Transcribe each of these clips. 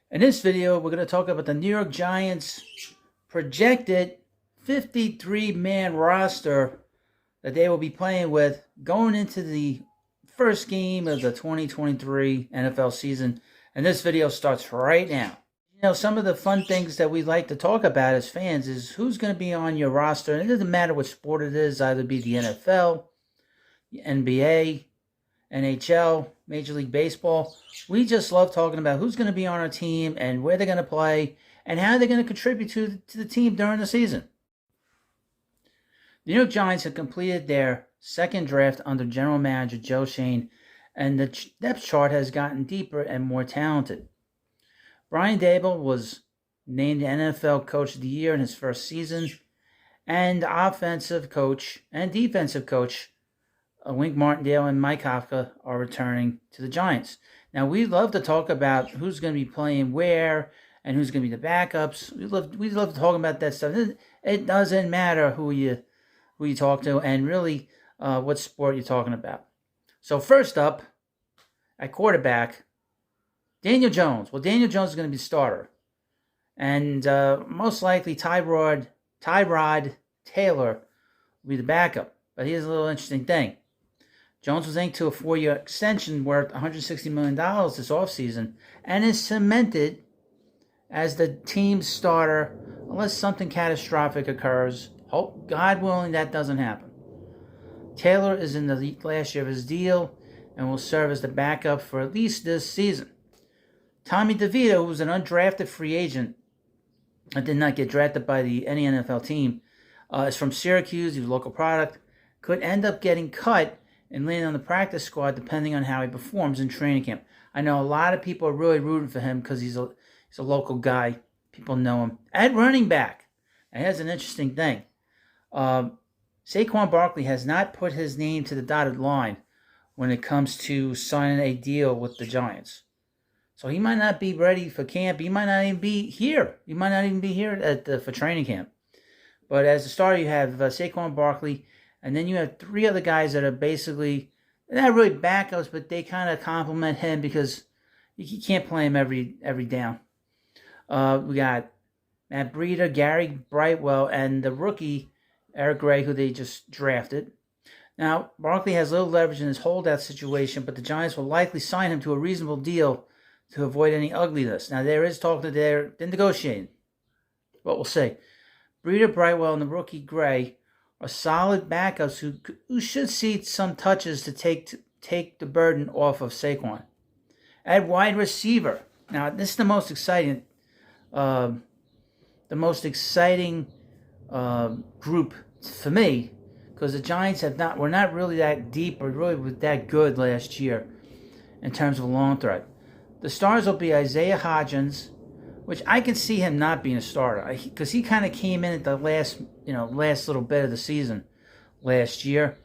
In this video, we're going to talk about the New York Giants' projected 53-man roster that they will be playing with going into the first game of the 2023 NFL season. And this video starts right now. Some of the fun things that we like to talk about as fans is who's going to be on your roster. And it doesn't matter what sport it is, either be the NFL, the NBA, NHL, Major League Baseball. We just love talking about who's going to be on our team and where they're going to play and how they're going to contribute to the team during the season. The New York Giants have completed their second draft under general manager Joe Schoen, and the depth chart has gotten deeper and more talented. Brian Daboll was named NFL Coach of the Year in his first season, and offensive coach and defensive coach Wink Martindale and Mike Kafka are returning to the Giants. Now, we love to talk about who's going to be playing where and who's going to be the backups. We love talking about that stuff. It doesn't matter who you talk to and really what sport you're talking about. So first up, at quarterback, Daniel Jones. Well, Daniel Jones is going to be the starter. And most likely Tyrod Taylor will be the backup. But here's a little interesting thing. Jones was inked to a 4-year extension worth $160 million this offseason and is cemented as the team's starter unless something catastrophic occurs. Hope, God willing, that doesn't happen. Taylor is in the last year of his deal and will serve as the backup for at least this season. Tommy Devito, who was an undrafted free agent and did not get drafted by any NFL team, is from Syracuse. He's a local product. Could end up getting cut and land on the practice squad depending on how he performs in training camp. I know a lot of people are really rooting for him because he's a local guy. People know him. At running back, and here's an interesting thing. Saquon Barkley has not put his name to the dotted line when it comes to signing a deal with the Giants. So he might not be ready for camp. He might not even be here. He might not even be here for training camp. But as a starter, you have Saquon Barkley, and then you have 3 other guys that are basically, they're not really backups, but they kind of complement him because you can't play him every down. We got Matt Breida, Gary Brightwell, and the rookie, Eric Gray, who they just drafted. Now, Barkley has little leverage in his holdout situation, but the Giants will likely sign him to a reasonable deal to avoid any ugliness. Now, there is talk that they're negotiating, but we'll see. Breida, Brightwell, and the rookie Gray are solid backups who should see some touches to take the burden off of Saquon. At wide receiver, now this is the most exciting group for me because the Giants were not really that deep or really that good last year in terms of a long threat. The stars will be Isaiah Hodgins, which I can see him not being a starter because he kind of came in at the last little bit of the season last year.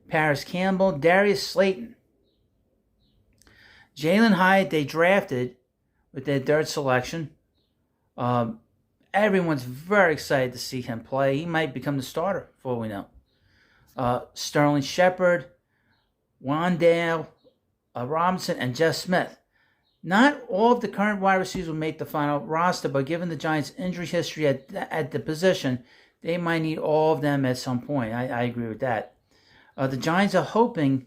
Paris Campbell, Darius Slayton, Jalen Hyatt, they drafted with their third selection. Everyone's very excited to see him play. He might become the starter, for all we know. Sterling Shepard, Wan'Dale Robinson, and Jeff Smith. Not all of the current wide receivers will make the final roster, but given the Giants' injury history at the position, they might need all of them at some point. I agree with that. The Giants are hoping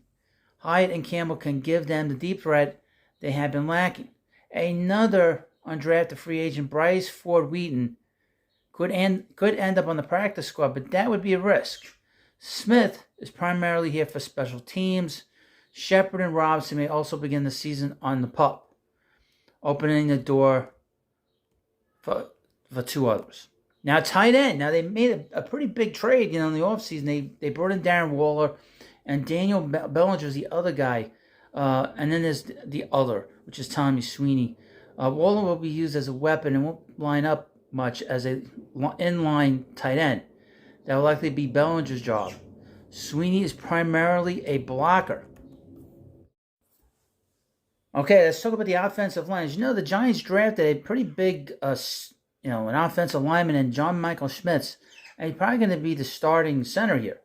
Hyatt and Campbell can give them the deep threat they have been lacking. Another undrafted free agent, Bryce Ford Wheaton, could end up on the practice squad, but that would be a risk. Smith is primarily here for special teams. Shepard and Robinson may also begin the season on the pup, opening the door for 2 others. Now, tight end. Now, they made a pretty big trade, in the offseason. They brought in Darren Waller, and Daniel Bellinger is the other guy. And then there's the other, which is Tommy Sweeney. Waller will be used as a weapon and won't line up much as a inline tight end. That will likely be Bellinger's job. Sweeney is primarily a blocker. Okay, let's talk about the offensive line. As you know, the Giants drafted a pretty big, an offensive lineman in John Michael Schmitz, and he's probably going to be the starting center here.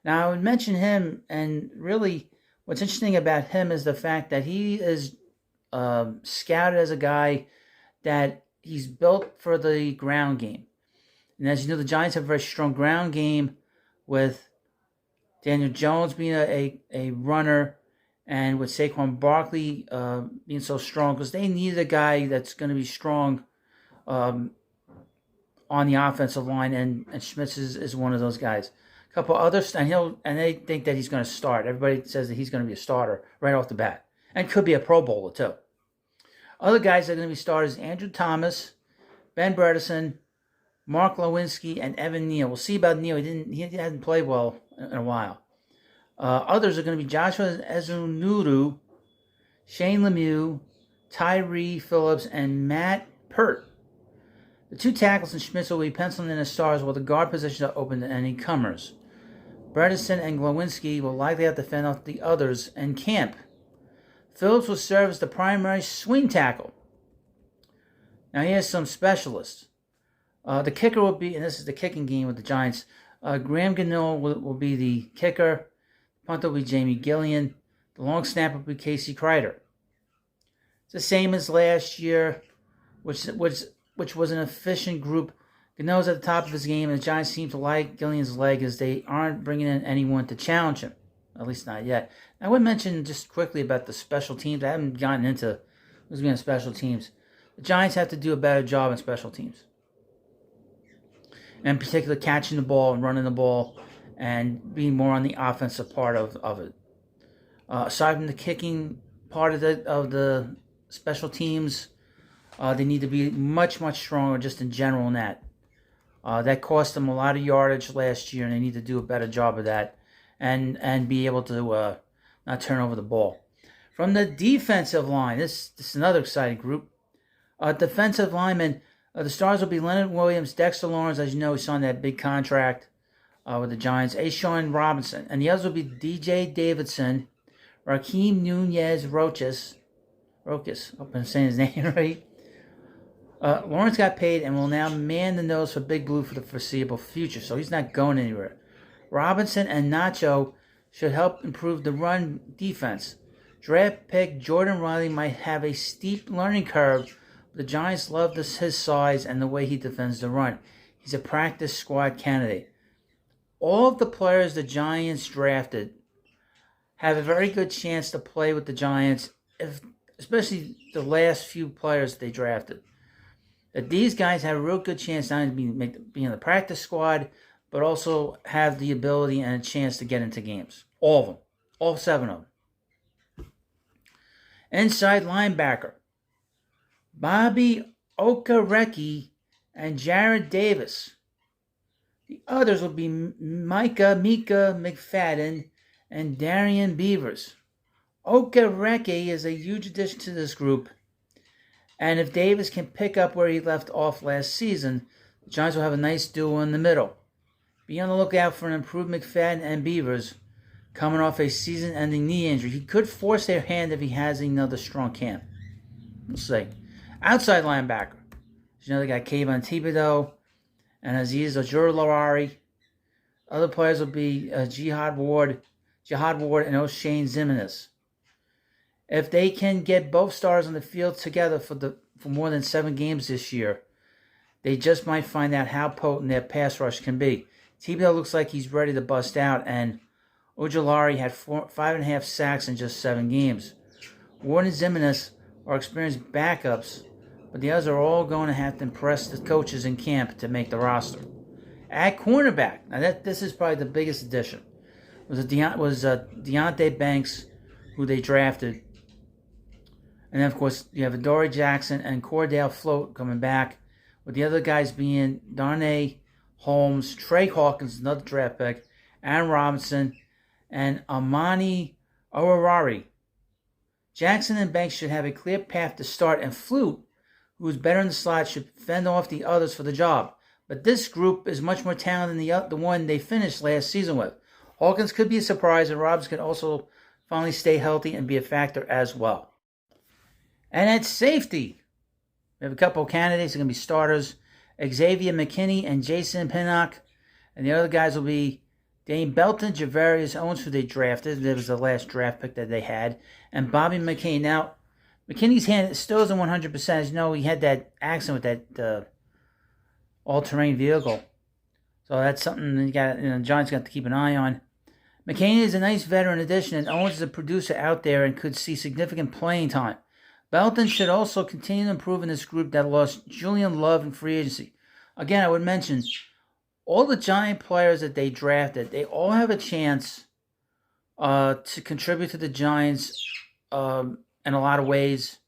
Now, I would mention him, and really, what's interesting about him is the fact that he is scouted as a guy that he's built for the ground game. And as you know, the Giants have a very strong ground game with Daniel Jones being a runner and with Saquon Barkley being so strong, because they needed a guy that's going to be strong on the offensive line, and Schmitz is one of those guys. A couple others, and they think that he's going to start. Everybody says that he's going to be a starter right off the bat, and could be a Pro Bowler too. Other guys that are going to be starters: Andrew Thomas, Ben Bredesen, Mark Lewinsky, and Evan Neal. We'll see about Neal. He hasn't played well in a while. Others are going to be Joshua Ezunuru, Shane Lemieux, Tyree Phillips, and Matt Pert. The two tackles in Schmitz will be penciled in as stars, while the guard positions are open to any comers. Bredesen and Glowinski will likely have to fend off the others in camp. Phillips will serve as the primary swing tackle. Now here's some specialists. The kicker will be, and this is the kicking game with the Giants, Graham Gano will be the kicker. Punter will be Jamie Gillian. The long snapper will be Casey Kreider. It's the same as last year, which was an efficient group. Gano's at the top of his game, and the Giants seem to like Gillian's leg as they aren't bringing in anyone to challenge him. At least not yet. I would mention just quickly about the special teams. I haven't gotten into who's being special teams. The Giants have to do a better job in special teams. In particular, catching the ball and running the ball and being more on the offensive part of it. Aside from the kicking part of the special teams, they need to be much, much stronger just in general in that. That cost them a lot of yardage last year, and they need to do a better job of that and be able to not turn over the ball. From the defensive line, this is another exciting group. Defensive linemen, the stars will be Leonard Williams, Dexter Lawrence, as you know, he signed that big contract with the Giants, Ashawn Robinson. And the others will be DJ Davidson, Raheem Nunez-Roches. Hope I'm saying his name right. Lawrence got paid and will now man the nose for Big Blue for the foreseeable future, so he's not going anywhere. Robinson and Nacho should help improve the run defense. Draft pick Jordan Riley might have a steep learning curve, but the Giants love his size and the way he defends the run. He's a practice squad candidate. All of the players the Giants drafted have a very good chance to play with the Giants, especially the last few players they drafted. That these guys have a real good chance not only to be in the practice squad, but also have the ability and a chance to get into games. All of them. All 7 of them. Inside linebacker, Bobby Okereke and Jared Davis. The others will be Mika McFadden and Darian Beavers. Okereke is a huge addition to this group, and if Davis can pick up where he left off last season, the Giants will have a nice duo in the middle. Be on the lookout for an improved McFadden and Beavers coming off a season-ending knee injury. He could force their hand if he has another strong camp. We'll see. Outside linebacker. There's another guy, Kayvon Thibodeau and Aziz Ojulari. Other players will be Jihad Ward and O'Shane Zimenez. If they can get both stars on the field together for more than 7 games this year, they just might find out how potent their pass rush can be. Thibodeau looks like he's ready to bust out, and Ojulari had 5.5 sacks in just 7 games. Ward and Zimenez are experienced backups, but the others are all going to have to impress the coaches in camp to make the roster. At cornerback, now this is probably the biggest addition, was Deontay Banks, who they drafted. And then, of course, you have Adoree Jackson and Cordell Float coming back, with the other guys being Darnay Holmes, Trey Hawkins, another draft pick, Aaron Robinson, and Amani Oruwariye. Jackson and Banks should have a clear path to start, and Flute, who is better in the slot, should fend off the others for the job. But this group is much more talented than the one they finished last season with. Hawkins could be a surprise, and Robinson could also finally stay healthy and be a factor as well. And at safety, we have a couple of candidates that are going to be starters. Xavier McKinney and Jason Pinnock. And the other guys will be Dane Belton, Javarius Owens, who they drafted. That was the last draft pick that they had. And Bobby McCain. Now, McKinney's hand still isn't 100%. As you know, he had that accident with that all-terrain vehicle. So that's something the Giants got to keep an eye on. McKinney is a nice veteran addition, and Owens is a producer out there and could see significant playing time. Belton should also continue to improve in this group that lost Julian Love in free agency. Again, I would mention, all the Giant players that they drafted, they all have a chance to contribute to the Giants in a lot of ways.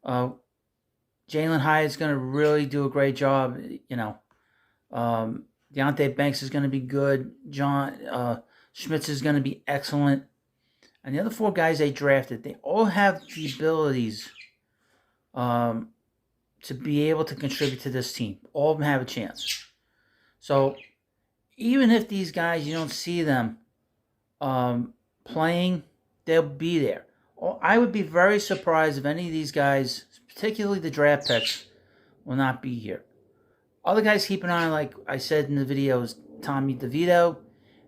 Jalen Hyatt is going to really do a great job. Deontay Banks is going to be good. John Schmitz is going to be excellent. And the other 4 guys they drafted, they all have the abilities to be able to contribute to this team. All of them have a chance. So even if these guys, you don't see them playing, they'll be there. I would be very surprised if any of these guys, particularly the draft picks, will not be here. Other guys keep an eye on, like I said in the video, is Tommy DeVito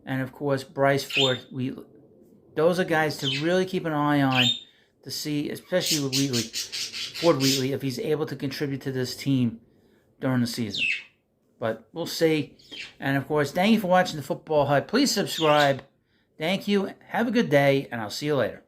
and, of course, Bryce Ford Wheatley. Those are guys to really keep an eye on to see, especially with Ford Wheatley, if he's able to contribute to this team during the season. But we'll see. And, of course, thank you for watching the Football Hut. Please subscribe. Thank you. Have a good day, and I'll see you later.